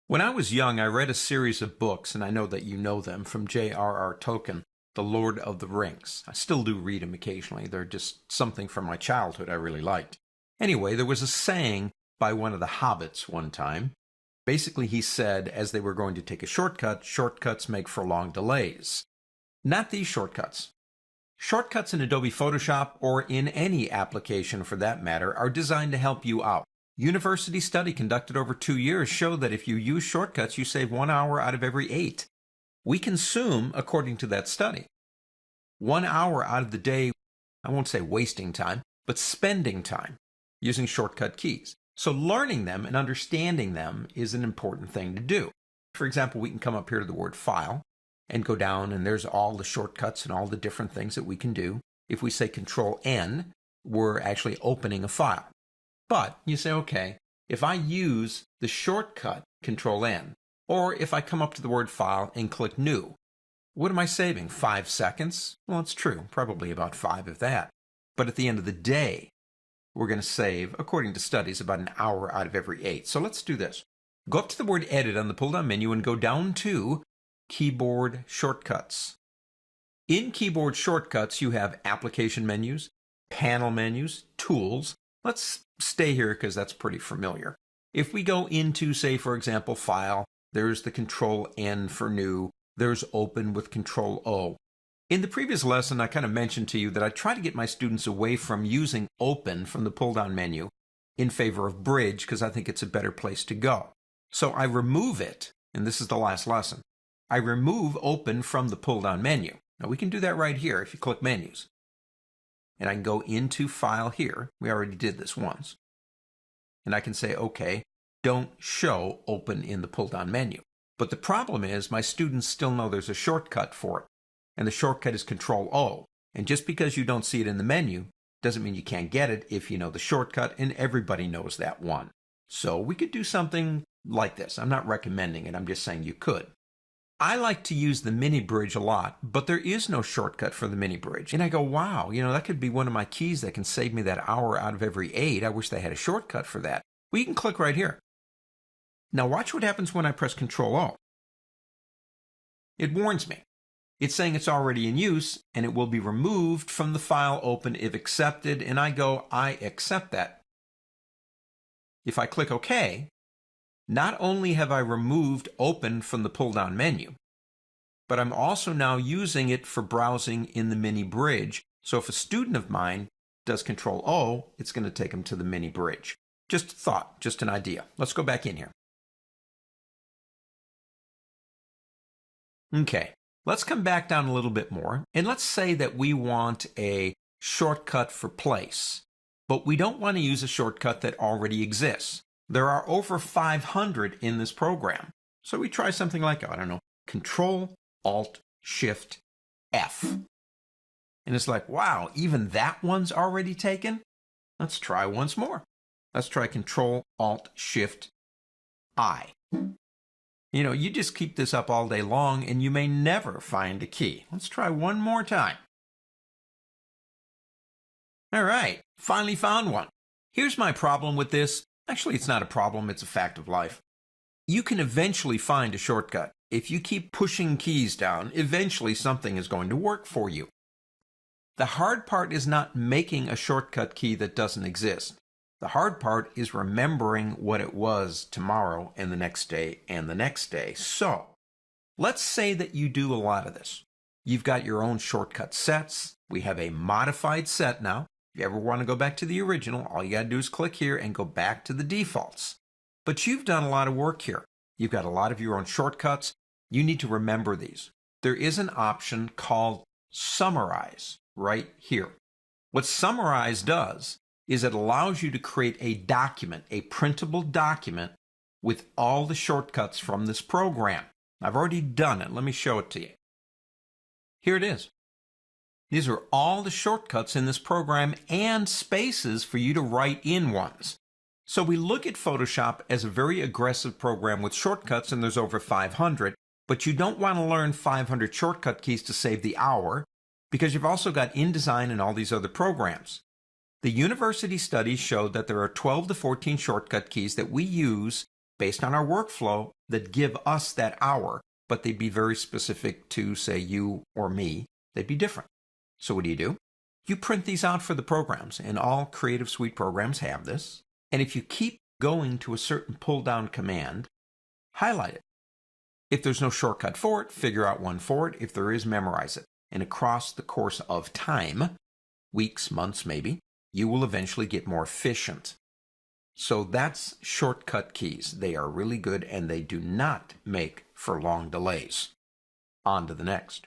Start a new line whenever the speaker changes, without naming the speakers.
When I was young, I read a series of books, and I know that you know them, from J.R.R. Tolkien, The Lord of the Rings. I still do read them occasionally. They're just something from my childhood I really liked. Anyway, there was a saying by one of the hobbits one time. Basically, he said, as they were going to take a shortcut, shortcuts make for long delays. Not these shortcuts. Shortcuts in Adobe Photoshop, or in any application for that matter, are designed to help you out. University study conducted over 2 years showed that if you use shortcuts, you save 1 hour out of every 8. We consume, according to that study, 1 hour out of the day, I won't say wasting time, but spending time using shortcut keys. So learning them and understanding them is an important thing to do. For example, we can come up here to the word File and go down, and there's all the shortcuts and all the different things that we can do. If we say Control N, we're actually opening a file. But you say, okay, if I use the shortcut Control N, or if I come up to the word File and click New, what am I saving? 5 seconds? Well, it's true, probably about 5 of that. But at the end of the day, we're going to save, according to studies, about an hour out of every 8. So let's do this. Go up to the word Edit on the pull-down menu and go down to Keyboard Shortcuts. In Keyboard Shortcuts, you have application menus, panel menus, tools. Let's stay here because that's pretty familiar. If we go into, say, for example, File, there's the Control N for New. There's Open with Control O. In the previous lesson, I kind of mentioned to you that I try to get my students away from using Open from the pull-down menu in favor of Bridge because I think it's a better place to go. So I remove it, and this is the last lesson. I remove Open from the pull-down menu. Now we can do that right here if you click Menus. And I can go into File here. We already did this once. And I can say, okay, don't show Open in the pull-down menu. But the problem is my students still know there's a shortcut for it. And the shortcut is Control O. And just because you don't see it in the menu doesn't mean you can't get it if you know the shortcut, and everybody knows that one. So we could do something like this. I'm not recommending it. I'm just saying you could. I like to use the mini bridge a lot, but there is no shortcut for the mini bridge. And I go, wow, that could be one of my keys that can save me that hour out of every 8. I wish they had a shortcut for that. Well, you can click right here. Now watch what happens when I press Control O. It warns me. It's saying it's already in use, and it will be removed from the file open if accepted, and I go, I accept that. If I click OK, not only have I removed Open from the pull-down menu, but I'm also now using it for browsing in the mini bridge. So if a student of mine does Control O, it's going to take them to the mini bridge. Just a thought, just an idea. Let's go back in here. Okay, let's come back down a little bit more, and let's say that we want a shortcut for place, but we don't want to use a shortcut that already exists. There are over 500 in this program. So we try something like, I don't know, Control, Alt, Shift, F. And it's like, wow, even that one's already taken? Let's try once more. Let's try Control, Alt, Shift, I. You just keep this up all day long and you may never find a key. Let's try one more time. All right, finally found one. Here's my problem with this. Actually, it's not a problem, it's a fact of life. You can eventually find a shortcut. If you keep pushing keys down, eventually something is going to work for you. The hard part is not making a shortcut key that doesn't exist. The hard part is remembering what it was tomorrow and the next day and the next day. So, let's say that you do a lot of this. You've got your own shortcut sets. We have a modified set now. If you ever want to go back to the original, all you got to do is click here and go back to the defaults. But you've done a lot of work here. You've got a lot of your own shortcuts. You need to remember these. There is an option called Summarize right here. What Summarize does is it allows you to create a document, a printable document with all the shortcuts from this program. I've already done it. Let me show it to you. Here it is. These are all the shortcuts in this program and spaces for you to write in ones. So we look at Photoshop as a very aggressive program with shortcuts, and there's over 500, but you don't want to learn 500 shortcut keys to save the hour because you've also got InDesign and all these other programs. The university studies showed that there are 12 to 14 shortcut keys that we use based on our workflow that give us that hour, but they'd be very specific to, say, you or me. They'd be different. So what do? You print these out for the programs, and all Creative Suite programs have this. And if you keep going to a certain pull-down command, highlight it. If there's no shortcut for it, figure out one for it. If there is, memorize it. And across the course of time, weeks, months maybe, you will eventually get more efficient. So that's shortcut keys. They are really good and they do not make for long delays. On to the next.